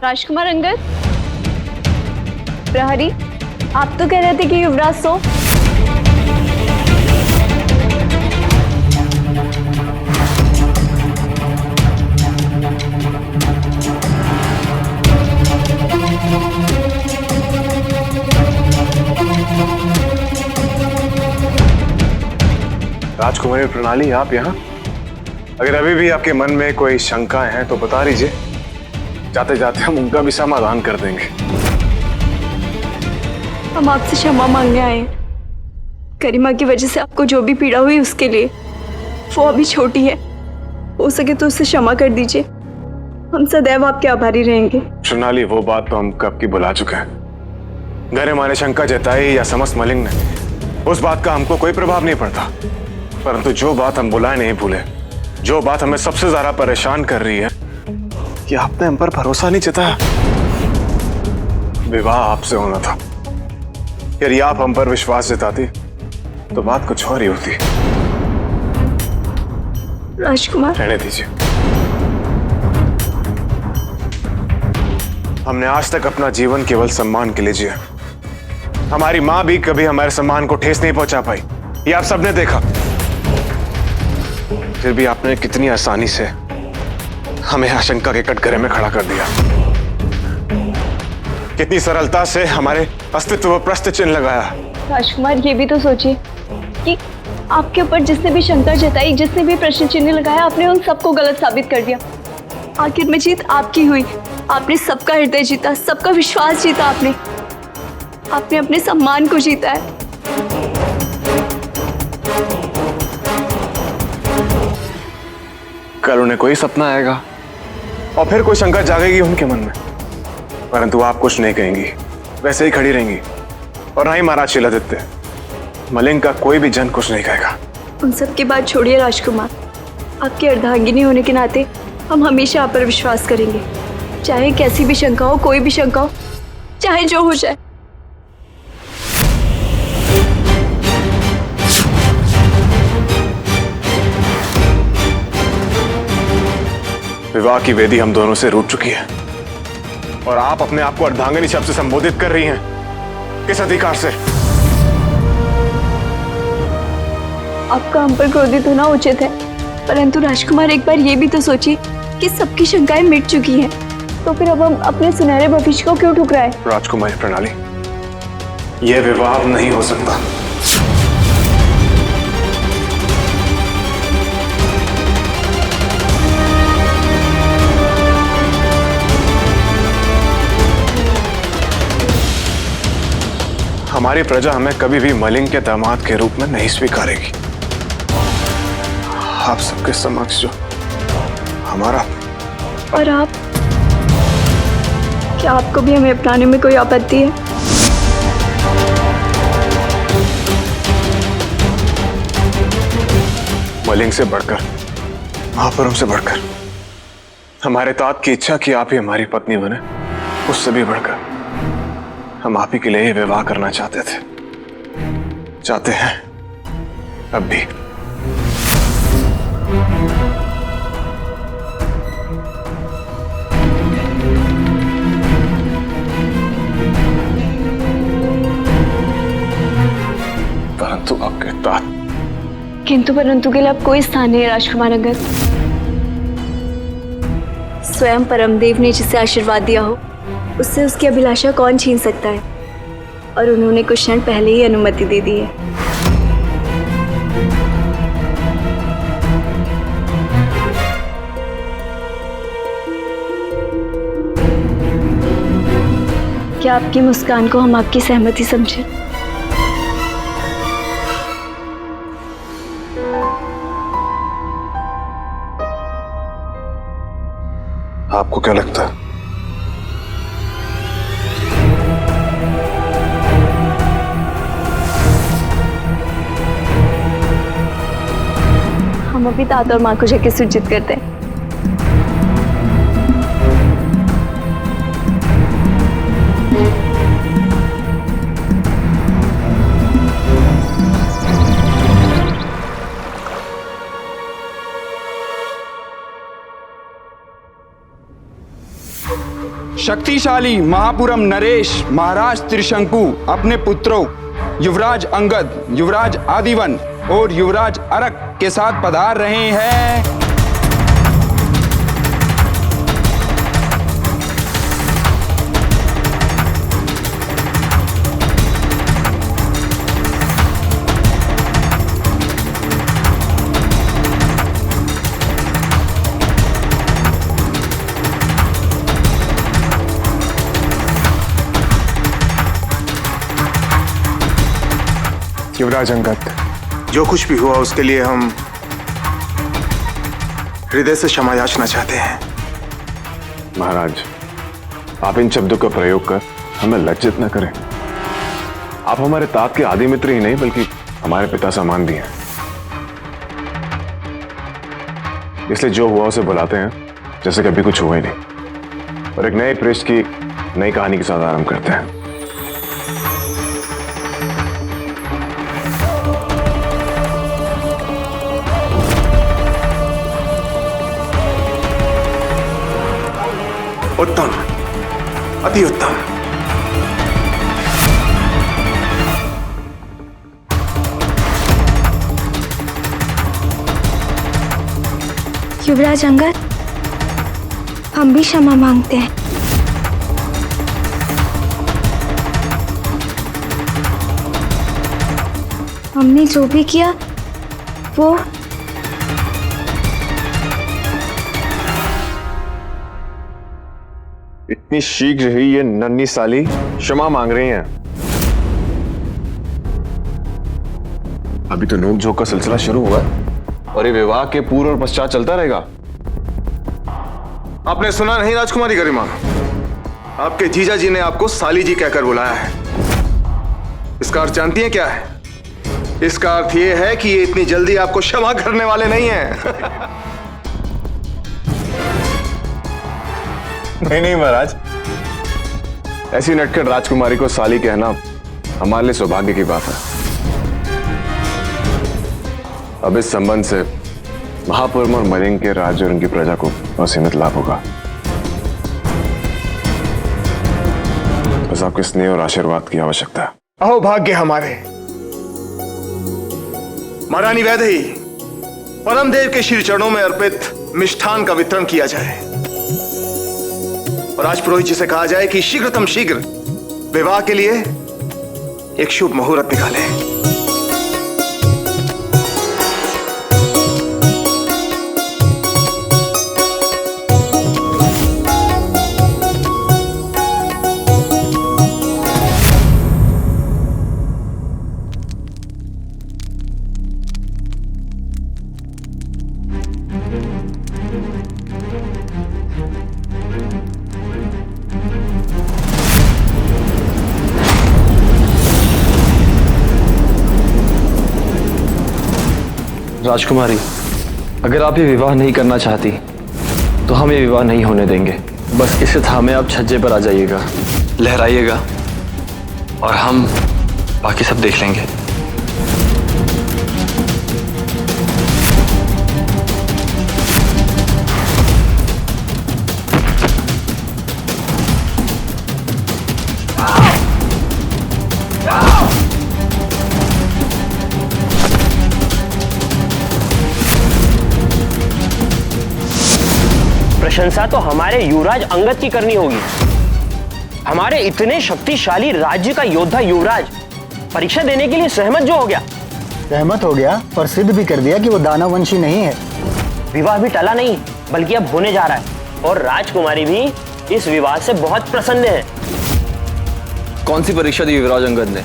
राजकुमार अंगद, प्रहरी, आप तो कह रहे थे कि युवराज सो। राजकुमारी प्रणाली, आप यहाँ? अगर अभी भी आपके मन में कोई शंका है तो बता दीजिए, जाते जाते हम उनका भी समाधान कर देंगे। हम आपसे क्षमा मांगने आए हैं। करीमा की वजह से आपको जो भी पीड़ा हुई उसके लिए। वो अभी छोटी है, हो सके तो उसे क्षमा कर दीजिए। हम सदैव आपके आभारी रहेंगे। प्रणाली, वो बात तो हम कब की बुला चुके हैं। घर हमारे शंका जताई या समस्त मलिंग ने, उस बात का हमको कोई प्रभाव नहीं पड़ता। परंतु जो बात हम बुलाए नहीं भूले, जो बात हमें सबसे ज्यादा परेशान कर रही है कि आपने हम पर भरोसा नहीं जताया। विवाह आपसे होना था। यदि आप हम पर विश्वास जताती तो बात कुछ और ही होती। राजकुमार, रहने दीजिए। हमने आज तक अपना जीवन केवल सम्मान के लिए जिया। हमारी मां भी कभी हमारे सम्मान को ठेस नहीं पहुंचा पाई, ये आप सबने देखा। फिर भी आपने कितनी आसानी से हमें आशंका के कटघरे में खड़ा कर दिया। कितनी सरलता से हमारे अस्तित्व पर प्रश्न चिन्ह लगाया। राजकुमार, ये भी तो सोचिए कि आपके ऊपर जिसने भी शंका जताई, जिसने भी प्रश्न चिन्ह लगाया, आपने उन सबको गलत साबित कर दिया। आखिर में जीत आपकी हुई। आपने सबका हृदय जीता, सबका विश्वास जीता। आपने अपने सम्मान को जीता है। कल उन्हें कोई सपना आएगा और फिर कोई शंका जागेगी उनके मन में, परंतु आप कुछ नहीं कहेंगी, वैसे ही खड़ी रहेंगी। और ना ही महाराज शीलादित्य, मलिंग का कोई भी जन कुछ नहीं कहेगा। उन सब की बात छोड़िए राजकुमार। आपकी अर्धांगिनी होने के नाते हम हमेशा आप पर विश्वास करेंगे, चाहे कैसी भी शंका हो, कोई भी शंका हो, चाहे जो हो जाए। विवाह की वेदी हम दोनों से रूठ चुकी है और आप अपने आप को अर्धांगिनी शब्द से संबोधित कर रही हैं। किस अधिकार से? आपका हम पर क्रोधित होना उचित है, परंतु राजकुमार एक बार ये भी तो सोचिए कि सबकी शंकाएं मिट चुकी हैं, तो फिर अब हम अपने सुनहरे भविष्य को क्यों ठुकराएं? राजकुमारी प्रणाली, यह विवाह नहीं हो सकता। हमारी प्रजा हमें कभी भी मलिंग के दामाद के रूप में नहीं स्वीकारेगी। आप सबके समक्ष जो हमारा। और आप, क्या आपको भी हमें अपनाने में कोई आपत्ति है? मलिंग से बढ़कर, महापुरुष से बढ़कर, हमारे तात की इच्छा कि आप ही हमारी पत्नी बने, उससे भी बढ़कर हम आप ही के लिए विवाह करना चाहते थे, चाहते हैं अब भी। परंतु आपके तात। किंतु परंतु के लिए अब कोई स्थान नहीं है राजकुमार अंगद। स्वयं परमदेव ने जिसे आशीर्वाद दिया हो, उससे उसकी अभिलाषा कौन छीन सकता है? और उन्होंने कुछ क्षण पहले ही अनुमति दे दी है। क्या आपकी मुस्कान को हम आपकी सहमति समझें? आपको क्या लगता है? हम अभी तात और माँ को जाके सूचित करते हैं। शक्तिशाली महापुरम नरेश महाराज त्रिशंकु अपने पुत्रों युवराज अंगद, युवराज आदिवन और युवराज अरक के साथ पधार रहे हैं। युवराज अंगद, जो कुछ भी हुआ उसके लिए हम हृदय से क्षमा याचना चाहते हैं। महाराज, आप इन शब्दों का प्रयोग कर हमें लज्जित न करें। आप हमारे तात के आदि मित्र ही नहीं बल्कि हमारे पिता समान भी हैं। इसलिए जो हुआ उसे बुलाते हैं जैसे कभी कुछ हुआ ही नहीं, और एक नए पृष्ठ की नई कहानी के साथ आरंभ करते हैं। उत्तम, अति उत्तम। युवराज अंगद, हम भी क्षमा मांगते हैं। हमने जो भी किया वो इतनी शीघ्र ही ये नन्ही साली क्षमा मांग रही हैं। अभी तो नोक-झोंक का सिलसिला शुरू हुआ है और ये विवाह के पूर्व और पश्चात चलता रहेगा। आपने सुना नहीं राजकुमारी गरिमा, आपके जीजा जी ने आपको साली जी कहकर बुलाया है। इसका अर्थ जानती हैं क्या है? इसका अर्थ ये है कि ये इतनी जल्दी आपको क्षमा करने वाले नहीं हैं। नहीं महाराज, ऐसी नटखट राजकुमारी को साली कहना हमारे लिए सौभाग्य की बात है। अब इस संबंध से महापुरम और मलिंग के राज्य और उनकी प्रजा को असीमित लाभ होगा। बस आपके स्नेह और आशीर्वाद की आवश्यकता है। अहो भाग्य हमारे, महारानी वैदेही, परमदेव के श्री चरणों में अर्पित मिष्ठान का वितरण किया जाए और आज पुरोहित जी से कहा जाए कि शीघ्रतम शीघ्र विवाह के लिए एक शुभ मुहूर्त निकाले। राजकुमारी, अगर आप ये विवाह नहीं करना चाहती तो हम ये विवाह नहीं होने देंगे। बस इसे थामे आप छज्जे पर आ जाइएगा, लहराइएगा और हम बाकी सब देख लेंगे। प्रशंसा तो हमारे युवराज अंगद की करनी होगी। हमारे इतने शक्तिशाली राज्य का योद्धा युवराज परीक्षा देने के लिए सहमत जो हो गया। सहमत हो गया और सिद्ध भी कर दिया कि वो दानव वंशी नहीं है। विवाह भी टला नहीं बल्कि अब होने जा रहा है और राजकुमारी भी इस विवाह से बहुत प्रसन्न है। कौन सी परीक्षा दी युवराज अंगद ने?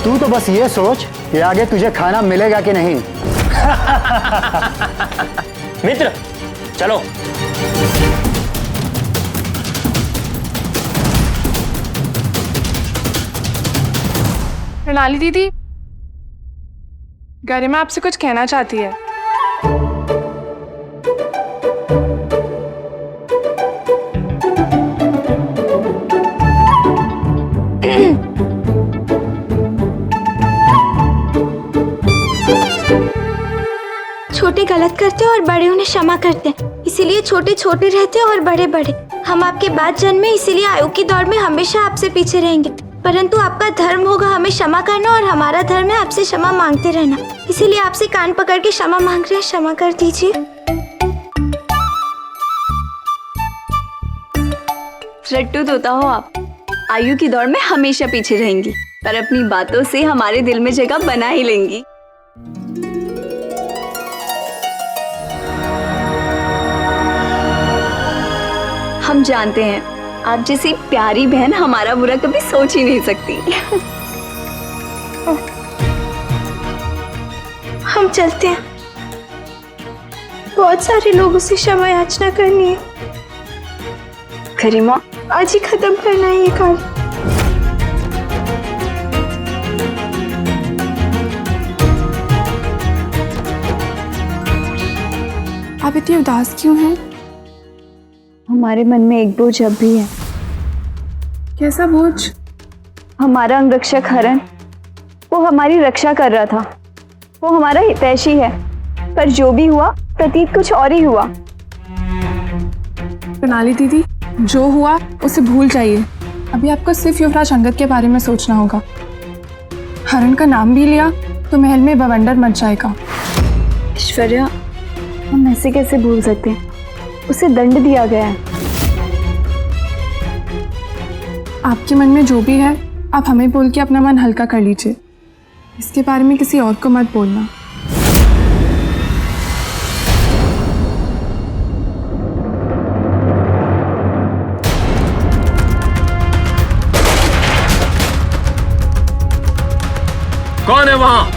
तू तो बस ये सोच कि आगे तुझे खाना मिलेगा कि नहीं। मित्र चलो। प्रणाली दीदी, गरिमा आपसे कुछ कहना चाहती है। छोटे गलत करते हैं और बड़े उन्हें क्षमा करते हैं, इसीलिए छोटे छोटे रहते हैं और बड़े बड़े। हम आपके बाद जन्म में, इसीलिए आयु की दौड़ में हमेशा आपसे पीछे रहेंगे, परंतु आपका धर्म होगा हमें क्षमा करना और हमारा धर्म है आपसे क्षमा मांगते रहना। इसीलिए आपसे कान पकड़ के क्षमा मांग रहे हैं, क्षमा कर दीजिए। रट्टू तोता हो आप, आयु की दौड़ में हमेशा पीछे रहेंगी, पर अपनी बातों से हमारे दिल में जगह बना ही लेंगी। हम जानते हैं आप जैसी प्यारी बहन हमारा बुरा कभी सोच ही नहीं सकती। हम चलते हैं, बहुत सारे लोगों से क्षमा याचना करनी है। करीमा, आज ही खत्म करना है ये काम। आप इतनी उदास क्यों हैं? हमारे मन में एक बोझ अब भी है। कैसा बोझ? हमारा अंगरक्षक हरण, वो हमारी रक्षा कर रहा था, वो हमारा हितैषी है, पर जो भी हुआ प्रतीत कुछ और ही हुआ। प्रणाली दीदी, जो हुआ उसे भूल जाइए। अभी आपको सिर्फ युवराज अंगद के बारे में सोचना होगा। हरण का नाम भी लिया तो महल में बवंडर मच जाएगा। ऐश्वर्या, हम ऐसे कैसे भूल सकते हैं? उसे दंड दिया गया है। आपके मन में जो भी है आप हमें बोल के अपना मन हल्का कर लीजिए। इसके बारे में किसी और को मत बोलना। कौन है वहां?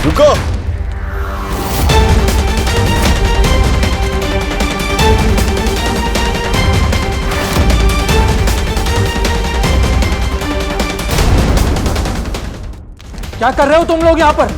रुको। क्या कर रहे हो तुम लोग यहाँ पर?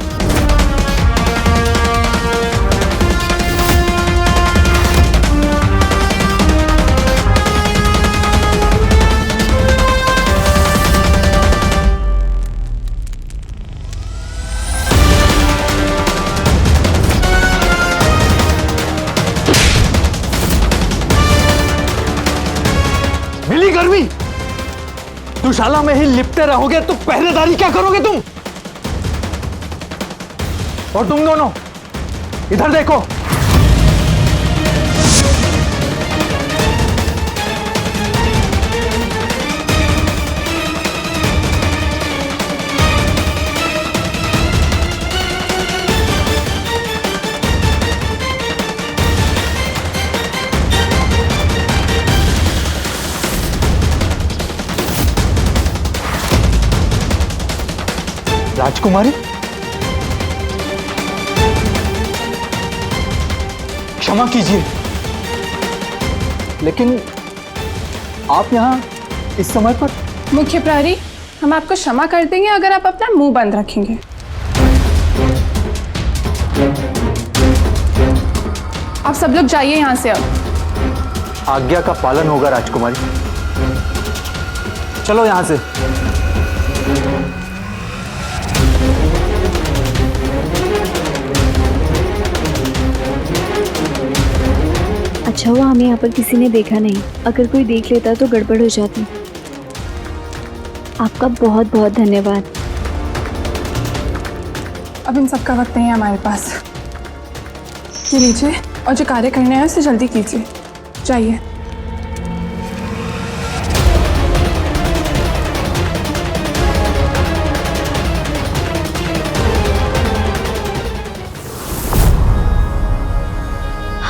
मिली गर्मी? दुशाला में ही लिपटे रहोगे तो पहरेदारी क्या करोगे तुम? और तुम दोनों इधर देखो। राजकुमारी, क्षमा कीजिए, लेकिन आप यहाँ इस समय पर? मुख्य प्रहरी, हम आपको क्षमा कर देंगे अगर आप अपना मुंह बंद रखेंगे। आप सब लोग जाइए यहाँ से अब। आज्ञा का पालन होगा राजकुमारी। चलो यहाँ से। अच्छा हुआ हमें यहाँ पर किसी ने देखा नहीं, अगर कोई देख लेता तो गड़बड़ हो जाती। आपका बहुत बहुत धन्यवाद। अब इन सब का वक्त नहीं है हमारे पास। ये लीजिए, और जो कार्य करने हैं उसे जल्दी कीजिए। जाइए।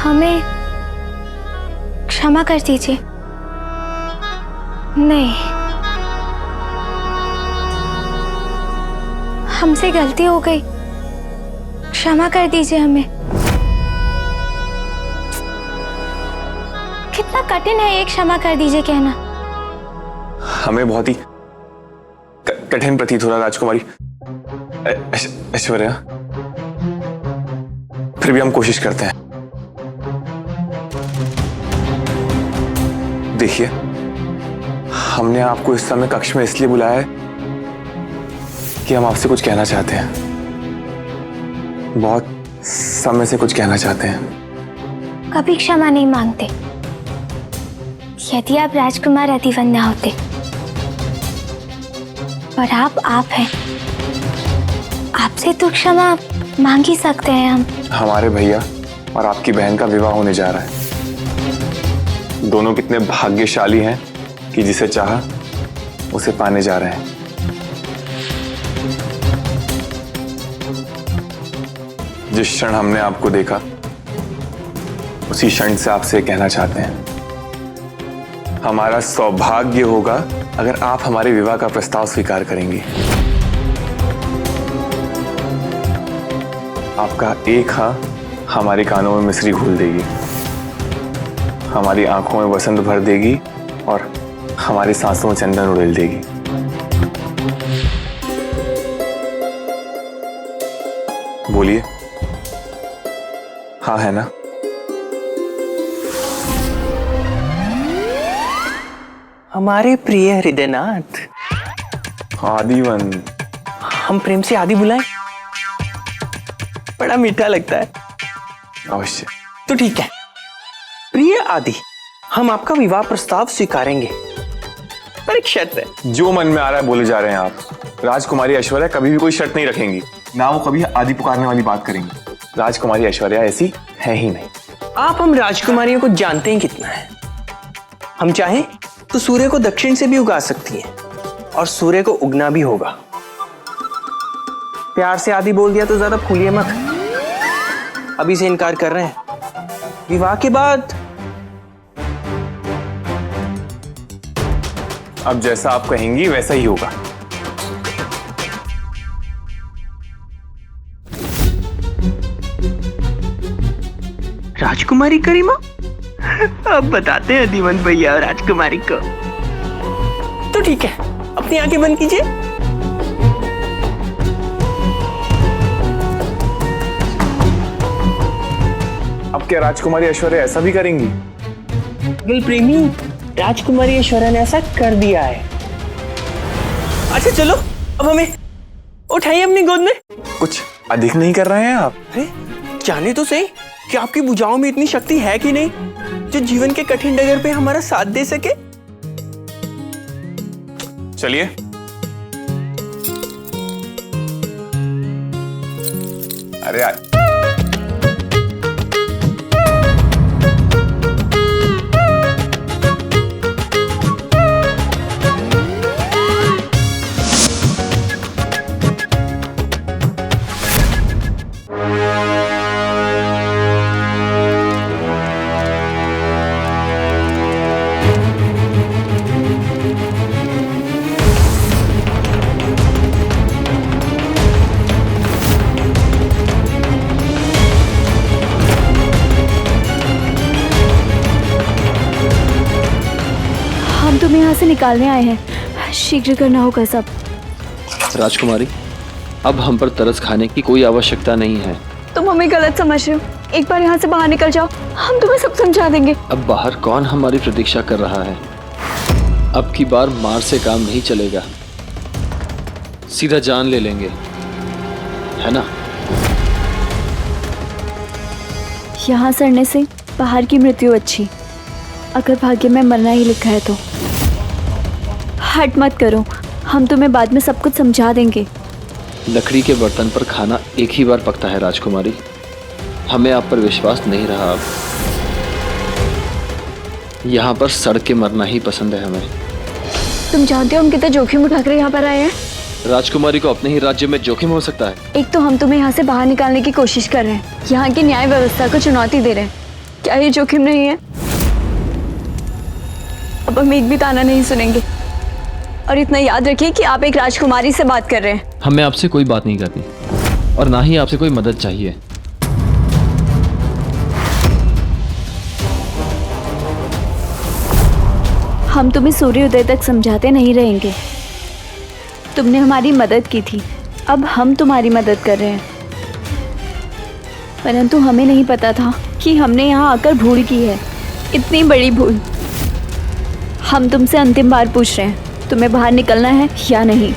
हमें क्षमा कर दीजिए। नहीं, हमसे गलती हो गई, क्षमा कर दीजिए हमें। कितना कठिन है ये क्षमा कर दीजिए कहना। हमें बहुत ही कठिन प्रतीत हो रहा राजकुमारी ऐश्वर्या, फिर भी हम कोशिश करते हैं। देखिए, हमने आपको इस समय कक्ष में इसलिए बुलाया है कि हम आपसे कुछ कहना चाहते हैं, बहुत समय से कुछ कहना चाहते हैं। कभी क्षमा नहीं मांगते। यदि आप राजकुमार अधिवन न होते, पर आप हैं, आपसे तो क्षमा मांग ही सकते हैं हम। हमारे भैया और आपकी बहन का विवाह होने जा रहा है। दोनों कितने भाग्यशाली हैं कि जिसे चाहा उसे पाने जा रहे हैं। जिस क्षण हमने आपको देखा, उसी क्षण से आपसे कहना चाहते हैं, हमारा सौभाग्य होगा अगर आप हमारे विवाह का प्रस्ताव स्वीकार करेंगी। आपका एक हाँ हमारे कानों में मिश्री घोल देगी, हमारी आंखों में वसंत भर देगी और हमारी सांसों में चंदन उड़ेल देगी। बोलिए, हाँ है ना? हमारे प्रिय हृदयनाथ, आदिवन। हम प्रेम से आदि बुलाएं? बड़ा मीठा लगता है। अवश्य। तो ठीक है, प्रिय आदि, हम आपका विवाह प्रस्ताव स्वीकारेंगे, पर एक शर्त है। जो मन में आ रहा है बोले जा रहे हैं आप। राजकुमारी ऐश्वर्या कभी भी कोई शर्त नहीं रखेंगी, ना वो कभी आदि पुकारने वाली बात करेंगी। राजकुमारी ऐश्वर्या ऐसी है ही नहीं। आप हम राजकुमारियों को जानते हैं कितना है। हम चाहें तो सूर्य को दक्षिण से भी उगा सकती हैं और सूर्य को उगना भी होगा। प्यार से आदि बोल दिया तो ज्यादा फूलिए मत। अभी से इनकार कर रहे हैं, विवाह के बाद। अब जैसा आप कहेंगी वैसा ही होगा। राजकुमारी करीमा, अब बताते हैं अधिवन भैया और राजकुमारी को। तो ठीक है, अपनी आंखें बंद कीजिए। अब क्या राजकुमारी ऐश्वर्या ऐसा भी करेंगी? दिल प्रेमी, राजकुमारी ऐश्वर्या ने ऐसा कर दिया है। अच्छा चलो, अब हमें उठाइए अपनी गोद में। कुछ अधिक नहीं कर रहे हैं आप? अरे जाने तो सही कि आपकी भुजाओं में इतनी शक्ति है कि नहीं जो जीवन के कठिन डगर पे हमारा साथ दे सके। चलिए। अरे यार, तुम्हें यहाँ से निकालने आए हैं, शीघ्र करना होगा सब। राजकुमारी, अब हम पर तरस खाने की कोई आवश्यकता नहीं है। तुम हमें गलत समझ रहे हो। एक बार यहाँ से बाहर निकल जाओ, हम तुम्हें सब समझा देंगे। अब बाहर कौन हमारी प्रतीक्षा कर रहा है? अब की बार मार से काम नहीं चलेगा, सीधा जान ले लेंगे, है ना? यहाँ सड़ने से बाहर की मृत्यु अच्छी, अगर भाग्य में मरना ही लिखा है तो। हट मत करो, हम तुम्हें बाद में सब कुछ समझा देंगे। लकड़ी के बर्तन पर खाना एक ही बार पकता है राजकुमारी, हमें आप पर विश्वास नहीं रहा। अब यहाँ पर सड़ के मरना ही पसंद है हमें। तुम जानते हो हम कितना जोखिम उठाकर यहाँ पर आए हैं? राजकुमारी को अपने ही राज्य में जोखिम हो सकता है। एक तो हम तुम्हें यहाँ से बाहर निकालने की कोशिश कर रहे हैं, यहाँ की न्याय व्यवस्था को चुनौती दे रहे हैं। क्या ये जोखिम नहीं है? अब हम एक भी ताना नहीं सुनेंगे। और इतना याद रखिए कि आप एक राजकुमारी से बात कर रहे हैं। हमें आपसे कोई बात नहीं करनी और ना ही आपसे कोई मदद चाहिए। हम तुम्हें सूर्योदय तक समझाते नहीं रहेंगे। तुमने हमारी मदद की थी, अब हम तुम्हारी मदद कर रहे हैं। परंतु हमें नहीं पता था कि हमने यहाँ आकर भूल की है, इतनी बड़ी भूल। हम तुमसे अंतिम बार पूछ रहे हैं, तुम्हें बाहर निकलना है या नहीं?